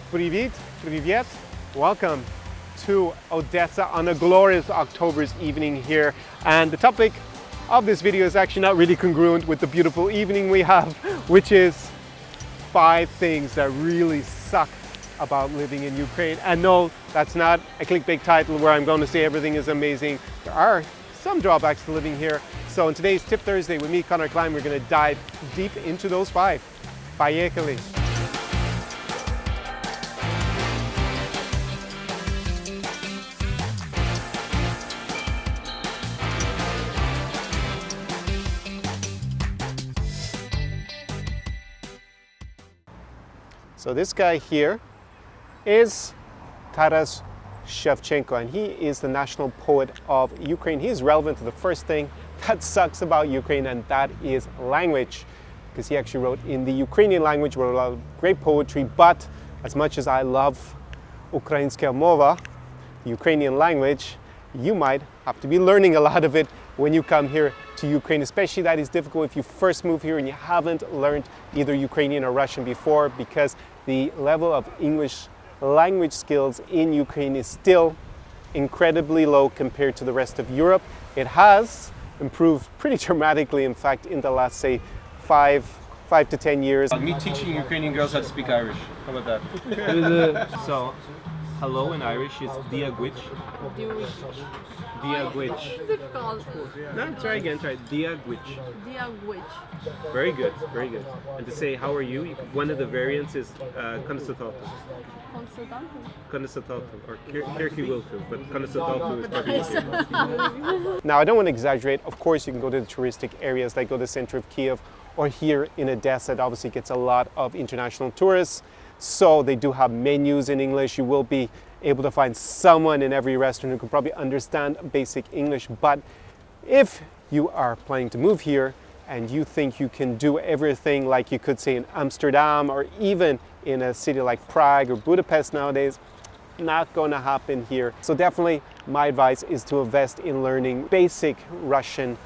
Привет, привет. Welcome to Odessa on a glorious October's evening here. And the topic of this video is actually not really congruent with the beautiful evening we have, which is 5 things that really suck about living in Ukraine. And no, that's not a clickbait title where I'm going to say everything is amazing. There are some drawbacks to living here. So in today's Tip Thursday with me, Connor Klein, we're going to dive deep into those 5. Поехали! So this guy here is Taras Shevchenko, and he is the national poet of Ukraine. He is relevant to the first thing that sucks about Ukraine, and that is language, because he actually wrote in the Ukrainian language, wrote a lot of great poetry. But as much as I love Ukrainska mova, the Ukrainian language, you might have to be learning a lot of it when you come here to Ukraine. Especially that is difficult if you first move here and you haven't learned either Ukrainian or Russian before, because the level of English language skills in Ukraine is still incredibly low compared to the rest of Europe. It has improved pretty dramatically, in fact, in the last, say, 5 to 10 years. Me teaching Ukrainian girls how to speak Irish. How about that? So, hello in Irish is diagwich. Diagwich. Difficult. No, try again. Try diagwich. Diagwich. Very good. Very good. And to say how are you, one of the variants is Konasatatu. Konasatatu or Kirky Wilfu, but Konasatatu is probably easier. Now, I don't want to exaggerate. Of course, you can go to the touristic areas like go to the center of Kiev, or here in Odessa. It obviously gets a lot of international tourists. So they do have menus in English. You will be able to find someone in every restaurant who can probably understand basic English. But if you are planning to move here and you think you can do everything like you could say in Amsterdam or even in a city like Prague or Budapest nowadays, not going to happen here. So definitely my advice is to invest in learning basic Russian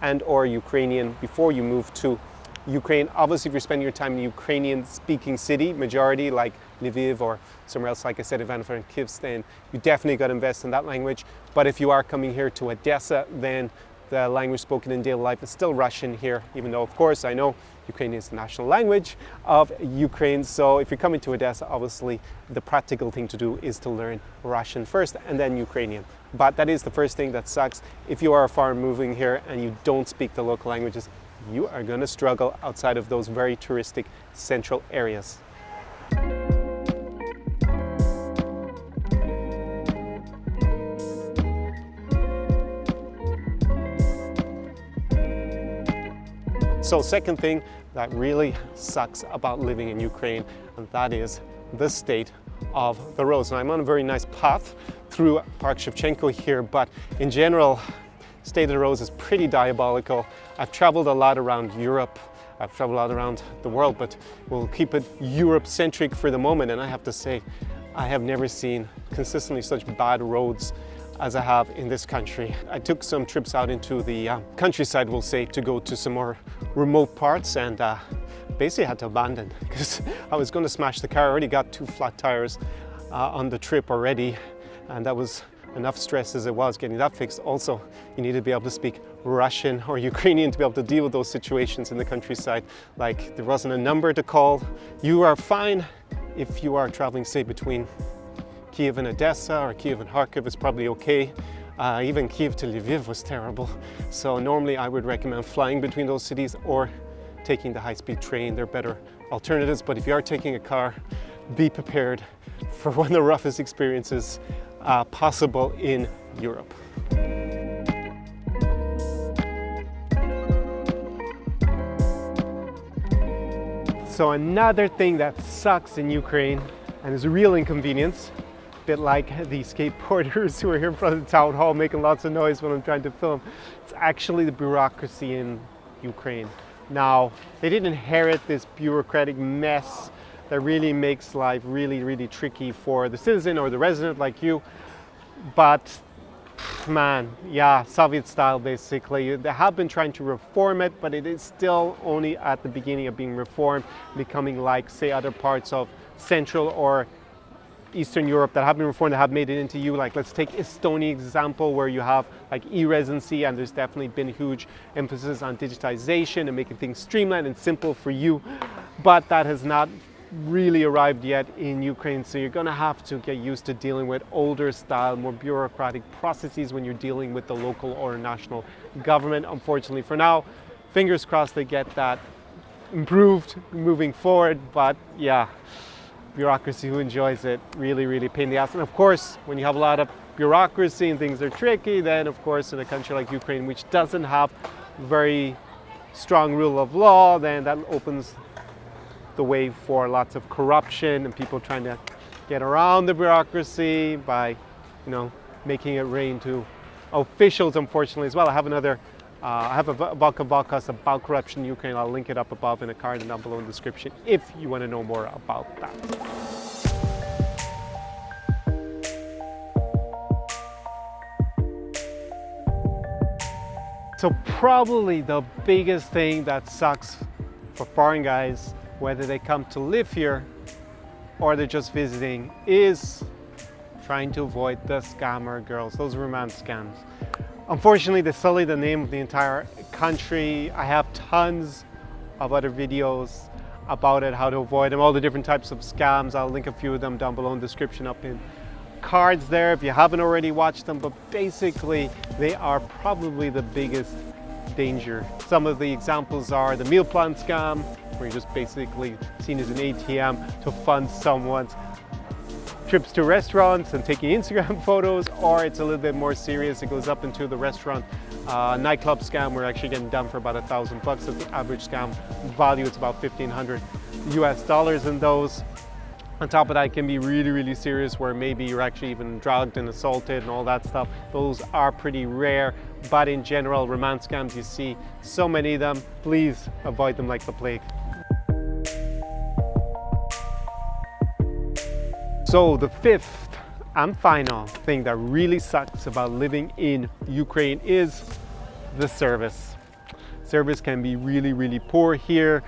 and or Ukrainian before you move to Ukraine. Obviously, if you're spending your time in a Ukrainian-speaking city, majority like Lviv or somewhere else, like I said, Ivano-Frankivsk, then you definitely got to invest in that language. But if you are coming here to Odessa, then the language spoken in daily life is still Russian here, even though, of course, I know Ukrainian is the national language of Ukraine. So if you're coming to Odessa, obviously, the practical thing to do is to learn Russian first and then Ukrainian. But that is the first thing that sucks. If you are a foreign moving here and you don't speak the local languages, you are going to struggle outside of those very touristic central areas. So second thing that really sucks about living in Ukraine, and that is the state of the roads. And I'm on a very nice path through Park Shevchenko here, but in general, state of the roads is pretty diabolical. I've traveled a lot around Europe. I've traveled a lot around the world, but we'll keep it Europe-centric for the moment. And I have to say, I have never seen consistently such bad roads as I have in this country. I took some trips out into the countryside, we'll say, to go to some more remote parts, and basically had to abandon because I was going to smash the car. I already got 2 flat tires on the trip already, and that was enough stress as it was getting that fixed. Also, you need to be able to speak Russian or Ukrainian to be able to deal with those situations in the countryside. Like, there wasn't a number to call. You are fine if you are traveling, say, between Kiev and Odessa or Kiev and Kharkiv, it's probably okay. Even Kiev to Lviv was terrible. So normally I would recommend flying between those cities or taking the high-speed train. They're better alternatives. But if you are taking a car, be prepared for one of the roughest experiences possible in Europe. So another thing that sucks in Ukraine and is a real inconvenience, a bit like the skateboarders who are here in front of the town hall making lots of noise when I'm trying to film, it's actually the bureaucracy in Ukraine. Now, they didn't inherit this bureaucratic mess that really makes life really tricky for the citizen or the resident like you. But man, yeah, Soviet style basically. They have been trying to reform it, but it is still only at the beginning of being reformed, becoming like, say, other parts of Central or Eastern Europe that have been reformed, that have made it into EU. Like let's take Estonia example, where you have like e-residency, and there's definitely been a huge emphasis on digitization and making things streamlined and simple for you. But that has not really arrived yet in Ukraine, so you're going to have to get used to dealing with older style, more bureaucratic processes when you're dealing with the local or national government. Unfortunately for now, fingers crossed they get that improved moving forward, but yeah, bureaucracy, who enjoys it? Really, really pain in the ass. And of course, when you have a lot of bureaucracy and things are tricky, then of course in a country like Ukraine, which doesn't have very strong rule of law, then that opens the way for lots of corruption and people trying to get around the bureaucracy by, making it rain to officials, unfortunately, as well. I have a Vodka podcast about corruption in Ukraine. I'll link it up above in a card and down below in the description if you want to know more about that. So probably the biggest thing that sucks for foreign guys, whether they come to live here or they're just visiting, is trying to avoid the scammer girls, those romance scams. Unfortunately, they sully the name of the entire country. I have tons of other videos about it, how to avoid them, all the different types of scams. I'll link a few of them down below in the description up in cards there if you haven't already watched them. But basically, they are probably the biggest danger. Some of the examples are the meal plan scam, where you're just basically seen as an ATM to fund someone's trips to restaurants and taking Instagram photos, or it's a little bit more serious. It goes up into the restaurant nightclub scam. We're actually getting done for about $1,000. That's the average scam value. It's about $1,500 US in those. On top of that, it can be really, really serious, where maybe you're actually even drugged and assaulted and all that stuff. Those are pretty rare, but in general, romance scams, you see so many of them. Please avoid them like the plague. So the fifth and final thing that really sucks about living in Ukraine is the service. Service can be really, really poor here.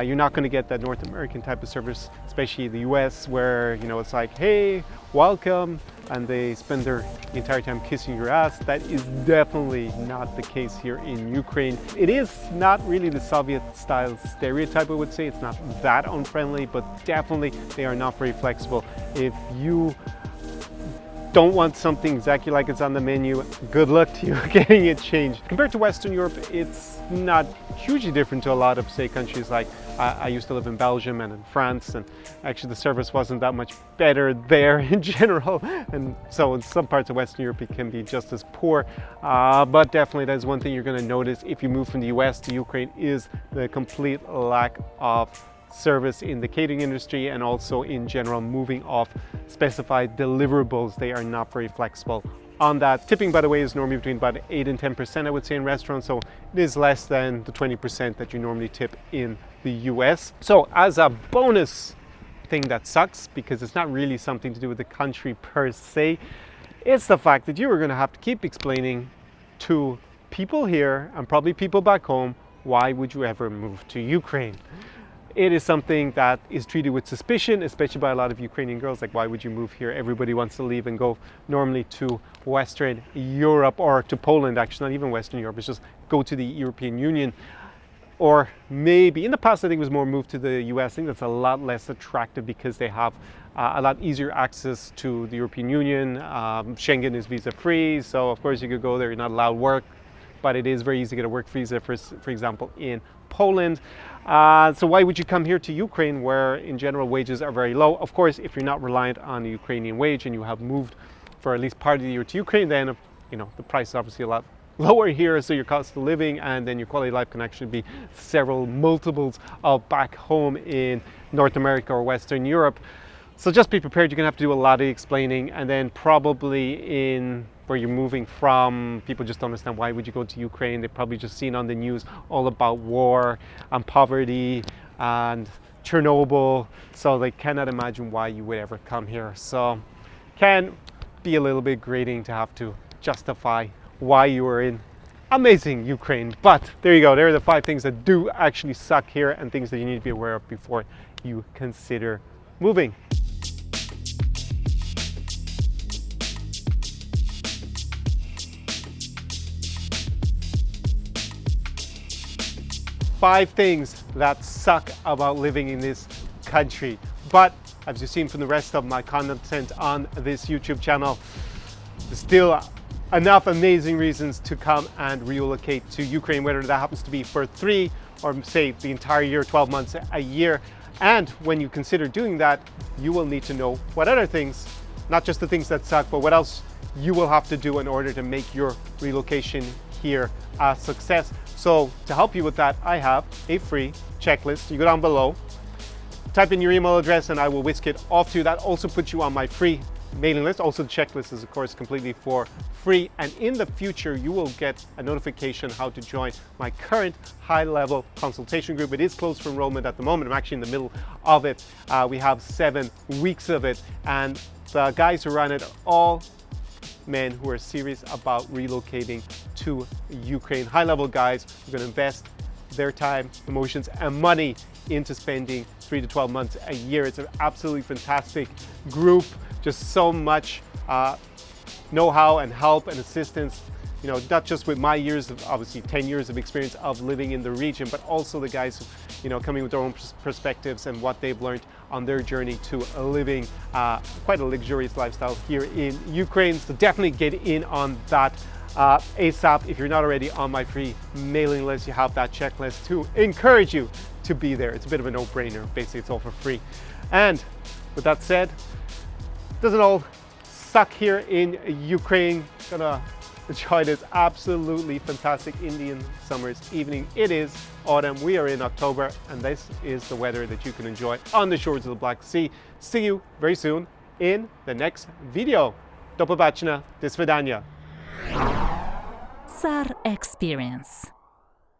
You're not going to get that North American type of service, especially the US, where it's like, hey, welcome, and they spend their entire time kissing your ass. That is definitely not the case here in Ukraine. It is not really the Soviet style stereotype, I would say. It's not that unfriendly, but definitely they are not very flexible. If you don't want something exactly like it's on the menu, good luck to you getting it changed. Compared to Western Europe, it's not hugely different to a lot of, say, countries like I used to live in Belgium and in France, and actually the service wasn't that much better there in general. And so in some parts of Western Europe, it can be just as poor. But definitely that is one thing you're going to notice if you move from the US to Ukraine, is the complete lack of service in the catering industry, and also in general moving off specified deliverables. They are not very flexible on that. Tipping, by the way, is normally between about 8 and 10%, I would say, in restaurants, so it is less than the 20% that you normally tip in the US. So as a bonus thing that sucks, because it's not really something to do with the country per se, it's the fact that you are going to have to keep explaining to people here and probably people back home, why would you ever move to Ukraine? It is something that is treated with suspicion, especially by a lot of Ukrainian girls. Like, why would you move here? Everybody wants to leave and go normally to Western Europe, or to Poland, actually, not even Western Europe. It's just go to the European Union. Or maybe, in the past, I think it was more moved to the US. I think that's a lot less attractive because they have a lot easier access to the European Union. Schengen is visa-free, so of course you could go there. You're not allowed work, but it is very easy to get a work visa, for example, in Poland. So why would you come here to Ukraine, where in general wages are very low? Of course, if you're not reliant on the Ukrainian wage and you have moved for at least part of the year to Ukraine, then the price is obviously a lot lower here, so your cost of living and then your quality of life can actually be several multiples of back home in North America or Western Europe. So just be prepared. You're gonna have to do a lot of explaining, and then probably in where you're moving from, people just don't understand why would you go to Ukraine. They've probably just seen on the news all about war and poverty and Chernobyl, so they cannot imagine why you would ever come here. So can be a little bit grating to have to justify why you were in amazing Ukraine. But there you go. There are the 5 things that do actually suck here, and things that you need to be aware of before you consider moving. 5 things that suck about living in this country. But as you've seen from the rest of my content on this YouTube channel, there's still enough amazing reasons to come and relocate to Ukraine, whether that happens to be for 3 or say the entire year, 12 months, a year. And when you consider doing that, you will need to know what other things, not just the things that suck, but what else you will have to do in order to make your relocation here a success. So to help you with that, I have a free checklist. You go down below, type in your email address, and I will whisk it off to you. That also puts you on my free mailing list. Also, the checklist is of course completely for free, and in the future you will get a notification how to join my current high-level consultation group. It is closed for enrollment at the moment. I'm actually in the middle of it. We have 7 weeks of it, and the guys who run it are all men who are serious about relocating to Ukraine. High-level guys who are going to invest their time, emotions, and money into spending 3 to 12 months a year. It's an absolutely fantastic group. Just so much know-how and help and assistance, you know, not just with my years of, obviously 10 years of experience of living in the region, but also the guys, you know, coming with their own perspectives and what they've learned on their journey to living quite a luxurious lifestyle here in Ukraine. So definitely get in on that ASAP. If you're not already on my free mailing list, you have that checklist to encourage you to be there. It's a bit of a no-brainer. Basically, it's all for free. And with that said, doesn't all suck here in Ukraine. Gonna enjoy this absolutely fantastic Indian summer's evening. It is autumn. We are in October, and this is the weather that you can enjoy on the shores of the Black Sea. See you very soon in the next video. Do побачення. До свидания. SAR Experience.